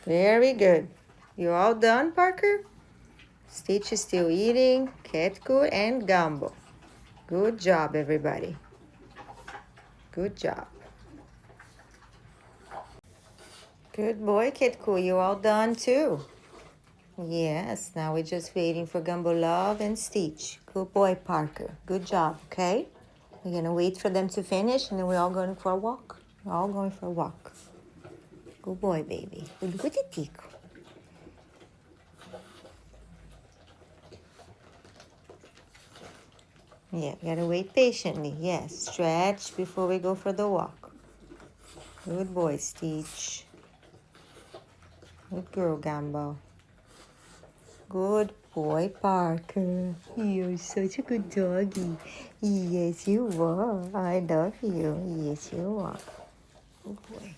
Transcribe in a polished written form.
Very good. You all done, Parker? Stitch is still eating Ketku and Gumbo. Good job, everybody. Good job. Good boy, Ketku. You all done too? Yes, now we're just waiting for Gumbo Love and Stitch. Good boy, Parker. Good job, okay? We're gonna wait for them to finish and then we're all going for a walk. We're all going for a walk. Good boy, baby. Good tico. Yeah, we gotta wait patiently. Yes, stretch before we go for the walk. Good boy, Stitch. Good girl, Gumbo. Good boy, Parker. You're such a good doggy. Yes, you are. I love you. Yes, you are. Good boy.